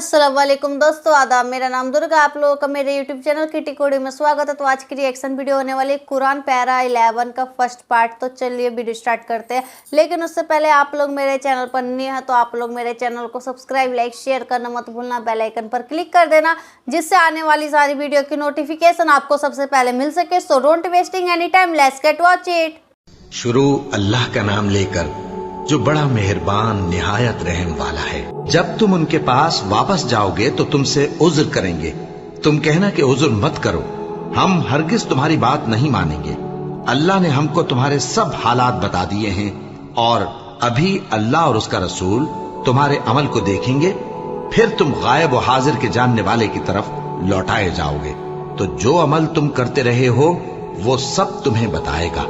अस्सलाम वालेकुम दोस्तों, आदाब। मेरा नाम दुर्गा, आप लोगों का मेरे यूट्यूब चैनल की टिकोड़ी में स्वागत है। तो आज की रिएक्शन वीडियो होने वाली कुरान पैरा 11 का फर्स्ट पार्ट। तो चलिए वीडियो स्टार्ट करते हैं, लेकिन उससे पहले आप लोग मेरे चैनल पर नए हैं तो आप लोग मेरे चैनल को सब्सक्राइब, लाइक, शेयर करना मत भूलना। बेल आइकन पर क्लिक कर देना जिससे आने वाली सारी वीडियो की नोटिफिकेशन आपको सबसे पहले मिल सके। So don't wasting any time, let's get watch it. शुरू अल्लाह का नाम लेकर जो बड़ा मेहरबान निहायत रहम वाला है। जब तुम उनके पास वापस जाओगे तो तुमसे उज्र करेंगे। तुम कहना कि उज्र मत करो, हम हरगिज तुम्हारी बात नहीं मानेंगे। अल्लाह ने हमको तुम्हारे सब हालात बता दिए हैं और अभी अल्लाह और उसका रसूल तुम्हारे अमल को देखेंगे, फिर तुम गायब और हाजिर के जानने वाले की तरफ लौटाए जाओगे। तो जो अमल तुम करते रहे हो वो सब तुम्हें बताएगा।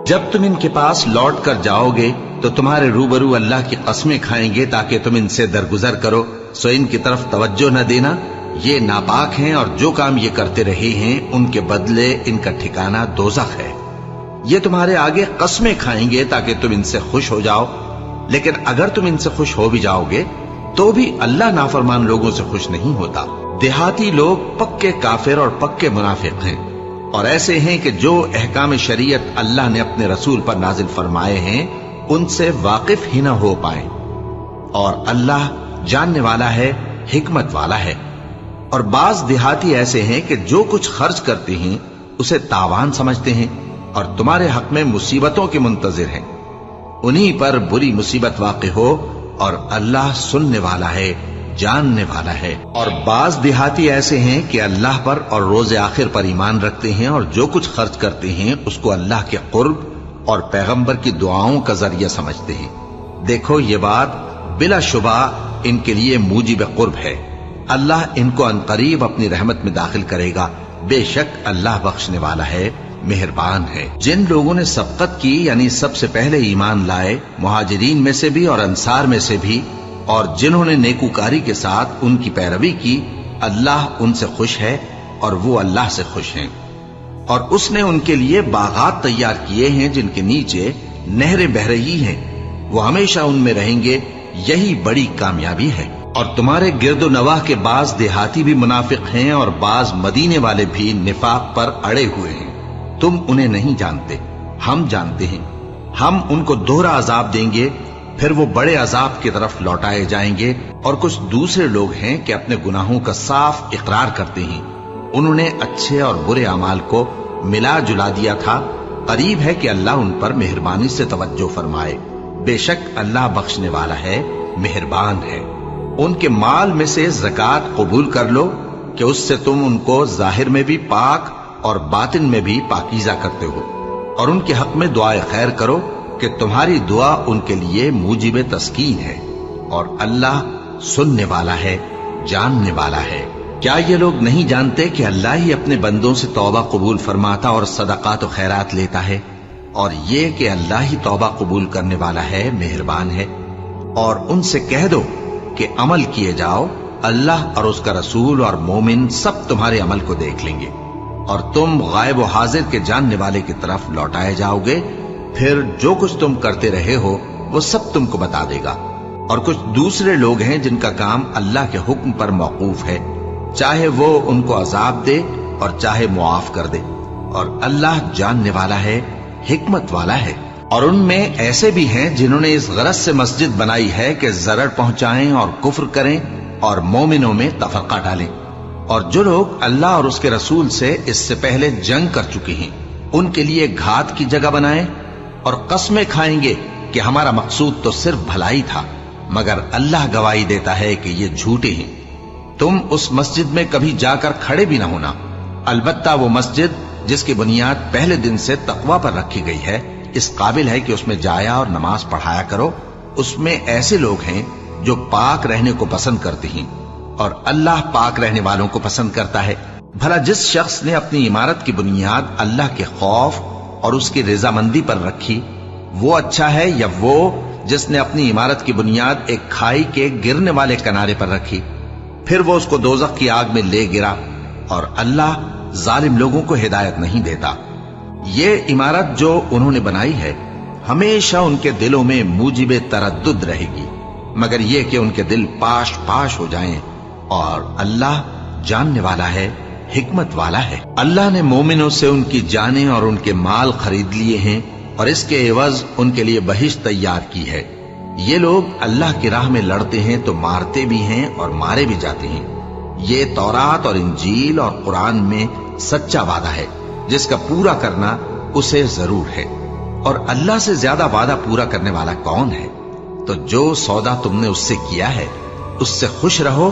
जब तुम इनके पास लौट कर जाओगे तो तुम्हारे रूबरू अल्लाह की कस्में खाएंगे ताकि तुम इनसे दरगुजर करो। सो इनकी तरफ तवज्जो न देना, ये नापाक हैं और जो काम ये करते रहे हैं उनके बदले इनका ठिकाना दोज़ख है। ये तुम्हारे आगे कस्में खाएंगे ताकि तुम इनसे खुश हो जाओ, लेकिन अगर तुम इनसे खुश हो भी जाओगे तो भी अल्लाह नाफरमान लोगों से खुश नहीं होता। देहाती लोग पक्के काफिर और पक्के मुनाफिक हैं और ऐसे हैं कि जो अहकाम शरीयत अल्लाह ने अपने रसूल पर नाजिल फरमाए हैं उनसे वाकिफ ही न हो पाए। और अल्लाह जानने वाला है, हिकमत वाला है। और बाज देहाती ऐसे हैं कि जो कुछ खर्च करते हैं उसे तावान समझते हैं और तुम्हारे हक में मुसीबतों के मुंतजिर हैं। उन्हीं पर बुरी मुसीबत वाक़ हो और अल्लाह सुनने वाला है, जानने वाला है। और बाज देहाती ऐसे हैं कि अल्लाह पर और रोज़े आखिर पर ईमान रखते हैं और जो कुछ खर्च करते हैं उसको अल्लाह के कुर्ब और पैगंबर की दुआओं का जरिया समझते हैं। देखो ये बात बिलाशुबा इनके लिए मूजिब कुर्ब है। अल्लाह इनको अनकरीब अपनी रहमत में दाखिल करेगा। बेशक अल्लाह बख्शने वाला है, मेहरबान है। जिन लोगों ने सबकत की यानी सबसे पहले ईमान लाए, मुहाजिरीन में से भी और अंसार में से भी, और जिन्होंने नेकूकारी के साथ उनकी पैरवी की, अल्लाह उनसे खुश है और वो अल्लाह से खुश हैं। और उसने उनके लिए बागात तैयार किए हैं जिनके नीचे नहरें बह रही हैं, वो हमेशा उनमें रहेंगे। यही बड़ी कामयाबी है। और तुम्हारे गिरदो नवाह के बाज देहाती भी मुनाफिक हैं और बाज मदीने वाले भी निफाक पर अड़े हुए हैं। तुम उन्हें नहीं जानते, हम जानते हैं। हम उनको दोहरा अजाब देंगे, फिर वो बड़े अजाब की तरफ लौटाए जाएंगे। और कुछ दूसरे लोग हैं कि अपने गुनाहों का साफ इकरार करते हैं। उन्होंने अच्छे और बुरे अमाल को मिला जुला दिया था। करीब है कि अल्लाह उन पर मेहरबानी से तवज्जो फरमाए। बेशक अल्लाह बख्शने वाला है, मेहरबान है। उनके माल में से ज़कात कबूल कर लो कि उससे तुम उनको जाहिर में भी पाक और बातिन में भी पाकीज़ा करते हो। और उनके हक में दुआए खैर करो कि तुम्हारी दुआ उनके लिए मूजिब तस्कीन है। और अल्लाह सुनने वाला है, जानने वाला है। क्या ये लोग नहीं जानते कि अल्लाह ही अपने बंदों से तौबा कबूल फरमाता और सदकात और खैरात लेता है? और ये कि अल्लाह ही तौबा कबूल करने वाला है, मेहरबान है। और उनसे कह दो कि अमल किए जाओ, अल्लाह और उसका रसूल और मोमिन सब तुम्हारे अमल को देख लेंगे और तुम गायब और हाजिर के जानने वाले की तरफ लौटाए जाओगे। फिर जो कुछ तुम करते रहे हो वो सब तुमको बता देगा। और कुछ दूसरे लोग हैं जिनका काम अल्लाह के हुक्म पर मौकूफ है, चाहे वो उनको अजाब दे और चाहे मुआफ कर दे। और अल्लाह जानने वाला है, हिकमत वाला है। और उनमें ऐसे भी हैं जिन्होंने इस गरज से मस्जिद बनाई है कि जरर पहुंचाएं और कुफ्र करें और मोमिनों में तफरका डालें। और जो लोग अल्लाह और उसके रसूल से इससे पहले जंग कर चुके हैं उनके लिए घात की जगह बनाएं और कस्में खाएंगे कि हमारा मकसूद तो सिर्फ भलाई था, मगर अल्लाह गवाही देता है कि ये झूठे हैं। तुम उस मस्जिद में कभी जाकर खड़े भी ना होना, अलबत्ता वो मस्जिद जिसकी बुनियाद पहले दिन से तकवा पर रखी गई है इस काबिल है कि उसमें जाया और नमाज पढ़ाया करो। उसमें ऐसे लोग हैं जो पाक रहने को पसंद करते हैं और अल्लाह पाक रहने वालों को पसंद करता है। भला जिस शख्स ने अपनी इमारत की बुनियाद अल्लाह के खौफ और उसकी रजामंदी पर रखी वो अच्छा है, या वो जिसने अपनी इमारत की बुनियाद एक खाई के गिरने वाले किनारे पर रखी, फिर वो उसको दोज़ख की आग में ले गिरा। और अल्लाह जालिम लोगों को हिदायत नहीं देता। ये इमारत जो उन्होंने बनाई है हमेशा उनके दिलों में मूजिब तरद्दुद रहेगी, मगर ये कि उनके दिल पाश पाश हो जाएं और अल्लाह जानने वाला है, हिकमत वाला है। अल्लाह ने मोमिनों से उनकी जानें और उनके माल खरीद लिए हैं और इसके एवज उनके लिए बहिश्त तैयार की है। ये लोग अल्लाह की राह में लड़ते हैं तो मारते भी हैं और मारे भी जाते हैं। ये तौरात और इंजील और कुरान में सच्चा वादा है जिसका पूरा करना उसे जरूर है। और अल्लाह से ज्यादा वादा पूरा करने वाला कौन है? तो जो सौदा तुमने उससे किया है उससे खुश रहो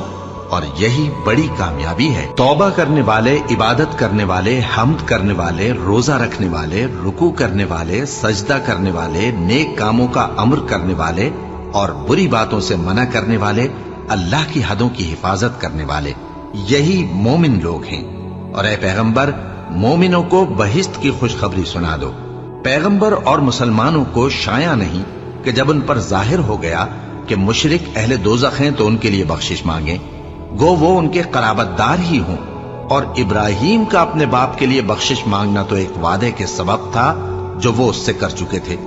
और यही बड़ी कामयाबी है। तौबा करने वाले, इबादत करने वाले, हम्द करने वाले, रोजा रखने वाले, रुकू करने वाले, सजदा करने वाले, नेक कामों का अम्र करने वाले और बुरी बातों से मना करने वाले, अल्लाह की हदों की हिफाजत करने वाले, यही मोमिन लोग हैं। और ऐ पैगंबर, मोमिनों को बहिश्त की खुशखबरी सुना दो। पैगंबर और मुसलमानों को शाया नहीं कि जब उन पर जाहिर हो गया कि मुशरिक अहले दोज़ख हैं तो उनके लिए बख्शिश मांगे, गो वो उनके कराबतदार ही हों। और इब्राहिम का अपने बाप के लिए बख्शिश मांगना तो एक वादे के सबब था जो वो उससे कर चुके थे।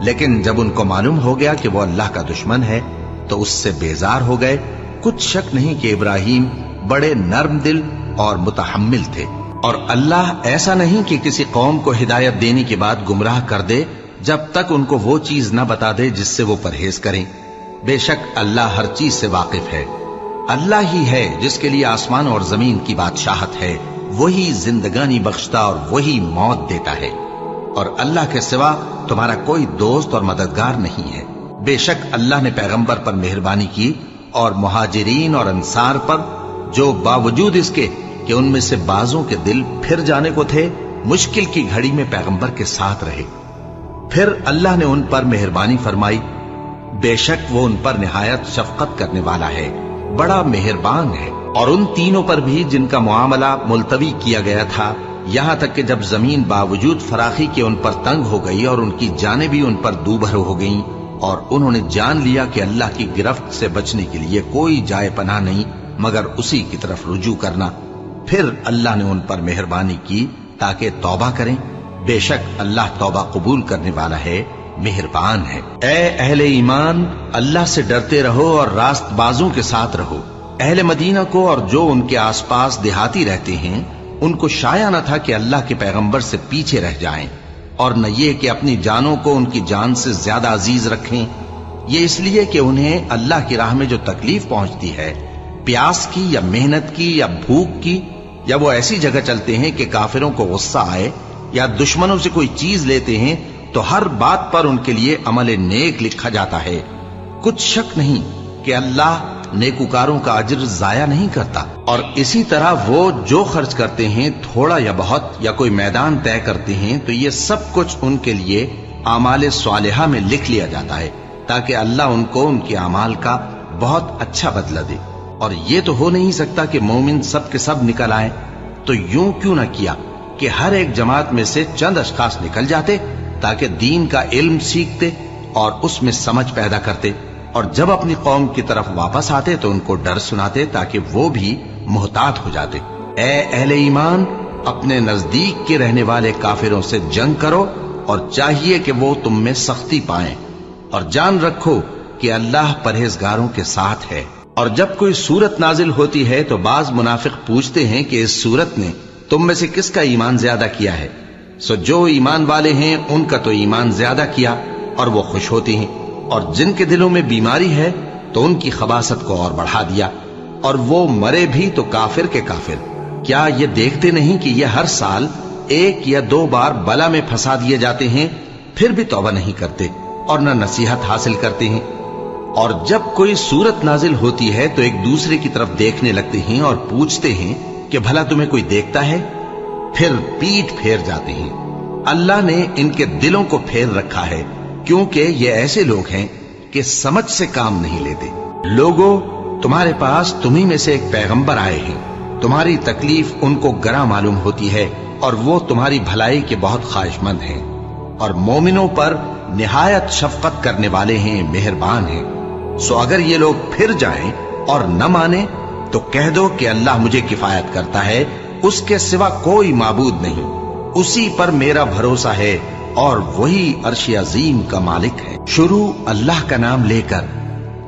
लेकिन जब उनको मालूम हो गया कि वो अल्लाह का दुश्मन है तो उससे बेजार हो गए। कुछ शक नहीं कि इब्राहिम बड़े नर्म दिल और मुतहम्मिल थे। और अल्लाह ऐसा नहीं कि किसी कौम को हिदायत देने के बाद गुमराह कर दे जब तक उनको वो चीज न बता दे जिससे वो परहेज करें। बेशक अल्लाह हर चीज से वाकिफ है। अल्लाह ही है जिसके लिए आसमान और जमीन की बादशाहत है। वही जिंदगानी बख्शता और वही मौत देता है। और अल्लाह के सिवा तुम्हारा कोई दोस्त और मददगार नहीं है। बेशक अल्लाह ने पैगंबर पर मेहरबानी की और मुहाजिरीन और अंसार पर, जो बावजूद इसके कि उनमें से बाजों के दिल फिर जाने को थे, मुश्किल की घड़ी में पैगंबर के साथ रहे। फिर अल्लाह ने उन पर मेहरबानी फरमाई। बेशक वो उन पर निहायत शफकत करने वाला है, बड़ा मेहरबान है। और उन तीनों पर भी जिनका मुआमला मुलतवी किया गया था, यहां तक कि जब जमीन बावजूद फराखी के उन पर तंग हो गई और उनकी जानें भी उन पर दूभर हो गईं और उन्होंने जान लिया कि अल्लाह की गिरफ्त से बचने के लिए कोई जाए पनाह नहीं मगर उसी की तरफ रुजू करना, फिर अल्लाह ने उन पर मेहरबानी की ताकि तौबा करें। बेशक अल्लाह तौबा कबूल करने वाला है, मेहरबान है। ऐ अहले ईमान, अल्लाह से डरते रहो और रास्तबाजों के साथ रहो। अहले मदीना को और जो उनके आसपास देहाती रहते हैं उनको शाया न था कि अल्लाह के पैगंबर से पीछे रह जाएं, और न ये कि अपनी जानों को उनकी जान से ज्यादा अजीज रखें। ये इसलिए कि उन्हें अल्लाह की राह में जो तकलीफ पहुंचती है, प्यास की या मेहनत की या भूख की, या वो ऐसी जगह चलते हैं कि काफिरों को गुस्सा आए या दुश्मनों से कोई चीज लेते हैं, तो हर बात पर उनके लिए अमल नेक लिखा जाता है। कुछ शक नहीं कि अल्लाह नेकुकारों का अज्र जाया नहीं करता। और इसी तरह वो जो खर्च करते हैं, थोड़ा या बहुत, या कोई मैदान तय करते हैं, तो ये सब कुछ उनके लिए आमाल स्वालिहा में लिख लिया जाता है ताकि अल्लाह उनको उनके अमाल का बहुत अच्छा बदला दे। और ये तो हो नहीं सकता कि मोमिन सब के सब निकल आए, तो यूं क्यों न किया कि हर एक जमात में से चंद अशखास निकल जाते ताकि दीन का इल्म सीखते और उसमें समझ पैदा करते, और जब अपनी कौम की तरफ वापस आते तो उनको डर सुनाते ताकि वो भी मुहतात हो जाते। ऐ अहले ईमान, अपने नजदीक के रहने वाले काफिरों से जंग करो और चाहिए कि वो तुम में सख्ती पाएं, और जान रखो कि अल्लाह परहेजगारों के साथ है। और जब कोई सूरत नाजिल होती है तो बाज मुनाफिक पूछते हैं कि इस सूरत ने तुम में से किसका ईमान ज्यादा किया है। सो जो ईमान वाले हैं उनका तो ईमान ज्यादा किया और वो खुश होते हैं, और जिनके दिलों में बीमारी है तो उनकी खबासत को और बढ़ा दिया, और वो मरे भी तो काफिर के काफिर। क्या ये देखते नहीं कि ये हर साल 1 या 2 बार बला में फंसा दिए जाते हैं, फिर भी तौबा नहीं करते और न नसीहत हासिल करते हैं। और जब कोई सूरत नाजिल होती है तो एक दूसरे की तरफ देखने लगते हैं और पूछते हैं कि भला तुम्हें कोई देखता है, फिर पीठ फेर जाते हैं। अल्लाह ने इनके दिलों को फेर रखा है क्योंकि ये ऐसे लोग हैं कि समझ से काम नहीं लेते। लोगों, तुम्हारे पास तुम्ही में से एक पैगंबर आए हैं, तुम्हारी तकलीफ उनको गरा मालूम होती है और वो तुम्हारी भलाई के बहुत ख्वाहिशमंद हैं, और मोमिनों पर निहायत शफकत करने वाले हैं, मेहरबान हैं। सो अगर ये लोग फिर जाएं और न माने तो कह दो कि अल्लाह मुझे किफायत करता है, उसके सिवा कोई माबूद नहीं, उसी पर मेरा भरोसा है और वही अर्श अजीम का मालिक है। शुरू अल्लाह का नाम लेकर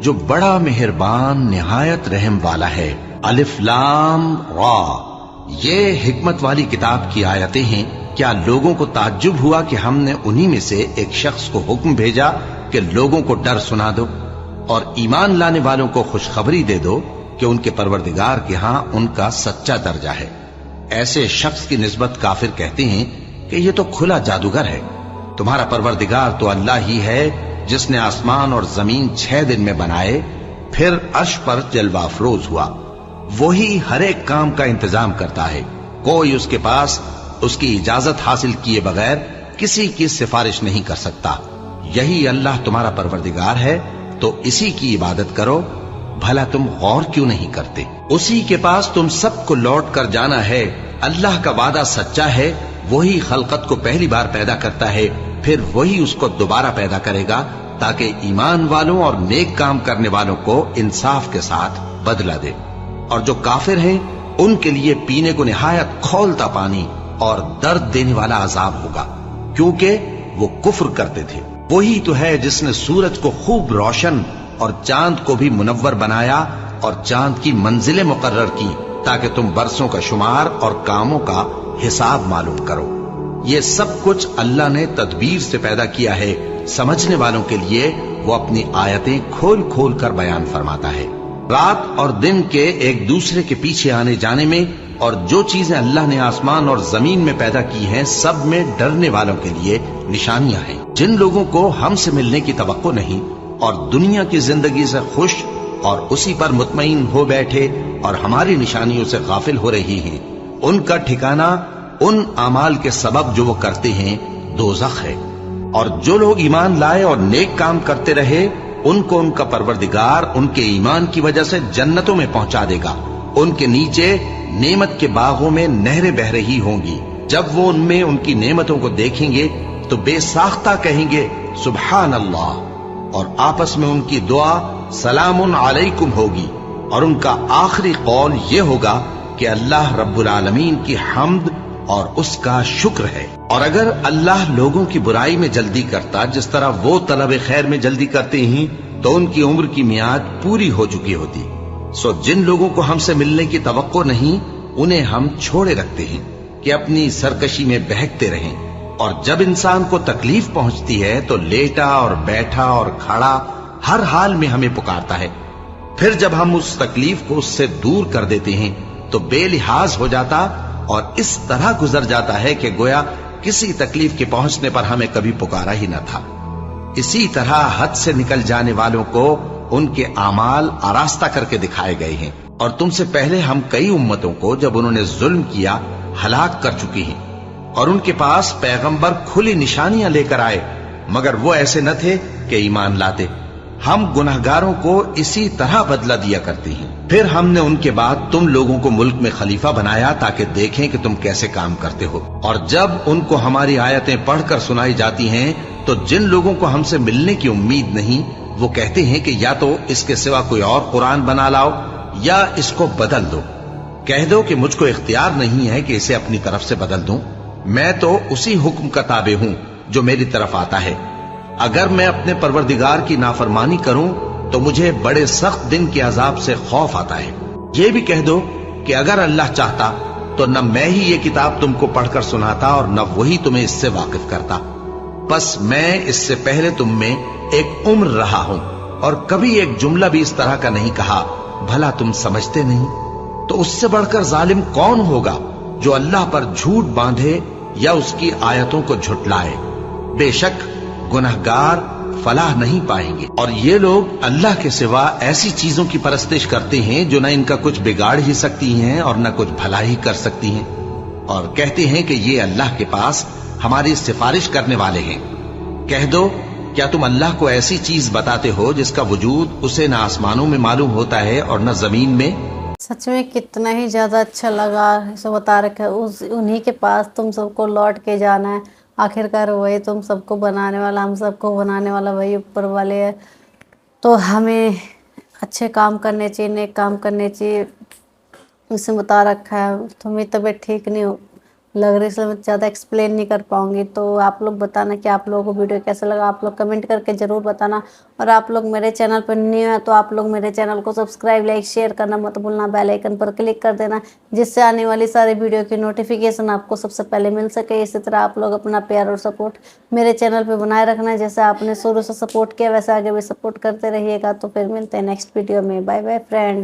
जो बड़ा मेहरबान निहायत रहम वाला है। अलिफ लाम रा, ये हिकमत वाली किताब की आयतें हैं। क्या लोगों को ताज्जुब हुआ कि हमने उन्हीं में से एक शख्स को हुक्म भेजा कि लोगों को डर सुना दो और ईमान लाने वालों को खुशखबरी दे दो कि उनके परवरदिगार के यहां उनका सच्चा दर्जा है। ऐसे शख्स की निस्बत काफिर कहते हैं कि ये तो खुला जादूगर है। तुम्हारा परवरदिगार तो अल्लाह ही है जिसने आसमान और जमीन 6 दिन में बनाए, फिर अर्श पर जलवा अफरोज हुआ। वही हर एक काम का इंतजाम करता है। कोई उसके पास उसकी इजाजत हासिल किए बगैर किसी की सिफारिश नहीं कर सकता। यही अल्लाह तुम्हारा परवरदिगार है, तो इसी की इबादत करो। भला तुम गौर क्यों नहीं करते? उसी के पास तुम सबको लौट कर जाना है। अल्लाह का वादा सच्चा है। वही खलकत को पहली बार पैदा करता है, फिर वही उसको दोबारा पैदा करेगा, ताकि ईमान वालों और नेक काम करने वालों को इंसाफ के साथ बदला दे। और जो काफिर हैं उनके लिए पीने को निहायत खौलता पानी और दर्द देने वाला अजाब होगा, क्योंकि वो कुफ्र करते थे। वही तो है जिसने सूरज को खूब रोशन और चांद को भी मुनव्वर बनाया और चांद की मंजिलें मुकर्रर की, ताकि तुम बरसों का शुमार और कामों का हिसाब मालूम करो। ये सब कुछ अल्लाह ने तदबीर से पैदा किया है। समझने वालों के लिए वो अपनी आयतें खोल खोल कर बयान फरमाता है। रात और दिन के एक दूसरे के पीछे आने जाने में और जो चीजें अल्लाह ने आसमान और जमीन में पैदा की हैं, सब में डरने वालों के लिए निशानियां हैं। जिन लोगों को हमसे मिलने की तवक्को नहीं और दुनिया की जिंदगी से खुश और उसी पर मुतमईन हो बैठे और हमारी निशानियों से गाफिल हो रही हैं, उनका ठिकाना उन अमाल के सबब जो वो करते हैं दोज़ख है। और जो लोग ईमान लाए और नेक काम करते रहे, उनको उनका परवरदिगार उनके ईमान की वजह से जन्नतों में पहुंचा देगा। उनके नीचे नेमत के बागों में नहरें बह रही होंगी। जब वो उनमें उनकी नेमतों को देखेंगे तो बेसाख्ता कहेंगे सुभान अल्लाह, और आपस में उनकी दुआ सलामुन अलैकुम होगी। और उनका आखिरी कौल ये होगा कि अल्लाह रब्बुल आलमीन की हम्द और उसका शुक्र है। और अगर अल्लाह लोगों की बुराई में जल्दी करता जिस तरह वो तलब खैर में जल्दी करते हैं, तो उनकी उम्र की मियाद पूरी हो चुकी होती। सो जिन लोगों को हमसे मिलने की तवक्को नहीं, उन्हें हम छोड़े रखते हैं कि अपनी सरकशी में बहकते रहें। और जब इंसान को तकलीफ पहुंचती है तो लेटा और बैठा और खड़ा हर हाल में हमें पुकारता है। फिर जब हम उस तकलीफ को उससे दूर कर देते हैं तो बेलिहाज हो जाता और इस तरह गुजर जाता है कि गोया किसी तकलीफ के पहुंचने पर हमें कभी पुकारा ही न था। इसी तरह हद से निकल जाने वालों को उनके आमाल आरास्ता करके दिखाए गए हैं। और तुमसे पहले हम कई उम्मतों को जब उन्होंने जुल्म किया हलाक कर चुके हैं, और उनके पास पैगंबर खुली निशानियां लेकर आए, मगर वो ऐसे न थे कि ईमान लाते। हम गुनहगारों को इसी तरह बदला दिया करते हैं। फिर हमने उनके बाद तुम लोगों को मुल्क में खलीफा बनाया ताकि देखें कि तुम कैसे काम करते हो। और जब उनको हमारी आयतें पढ़कर सुनाई जाती हैं तो जिन लोगों को हमसे मिलने की उम्मीद नहीं, वो कहते हैं कि या तो इसके सिवा कोई और कुरान बना लाओ या इसको बदल दो। कह दो कि मुझको इख्तियार नहीं है कि इसे अपनी तरफ से बदल दूं। मैं तो उसी हुक्म का ताबे हूं जो मेरी तरफ आता है। अगर मैं अपने परवरदिगार की नाफरमानी करूं तो मुझे बड़े सख्त दिन के अजाब से खौफ आता है। ये भी कह दो कि अगर अल्लाह चाहता तो न मैं ही ये किताब तुमको पढ़कर सुनाता और न वही तुम्हें इससे वाकिफ करता। बस मैं इससे पहले तुम में एक उम्र रहा हूं और कभी एक जुमला भी इस तरह का नहीं कहा। भला तुम समझते नहीं? तो उससे बढ़कर जालिम कौन होगा जो अल्लाह पर झूठ बांधे या उसकी आयतों को झुटलाए। बेशक गुनहगार फलाह नहीं पाएंगे। और ये लोग अल्लाह के सिवा ऐसी चीजों की परस्तिश करते हैं जो न इनका कुछ बिगाड़ ही सकती हैं और न कुछ भला ही कर सकती हैं, और कहते हैं कि ये अल्लाह के पास हमारी सिफारिश करने वाले हैं। कह दो, क्या तुम अल्लाह को ऐसी चीज बताते हो जिसका वजूद उसे न आसमानों में मालूम होता है और न जमीन में? सच में कितना ही ज़्यादा अच्छा लगा। सो बता रखा है उन्हीं के पास तुम सबको लौट के जाना है। आखिरकार वही तुम सबको बनाने वाला, हम सबको बनाने वाला वही ऊपर वाले है। तो हमें अच्छे काम करने चाहिए, नेक काम करने चाहिए। उसे बता रखा है तुम्हें तबीयत ठीक नहीं लग रही है, इसलिए मैं ज़्यादा एक्सप्लेन नहीं कर पाऊंगी। तो आप लोग बताना कि आप लोगों को वीडियो कैसा लगा, आप लोग कमेंट करके ज़रूर बताना। और आप लोग मेरे चैनल पर न्यू है तो आप लोग मेरे चैनल को सब्सक्राइब, लाइक, शेयर करना मत भूलना, बेल आइकन पर क्लिक कर देना, जिससे आने वाली सारी वीडियो की नोटिफिकेशन आपको सबसे पहले मिल सके। इसी तरह आप लोग अपना प्यार और सपोर्ट मेरे चैनल पर बनाए रखना, जैसे आपने शुरू से सपोर्ट किया वैसे आगे भी सपोर्ट करते रहिएगा। तो फिर मिलते हैं नेक्स्ट वीडियो में। Bye bye friends.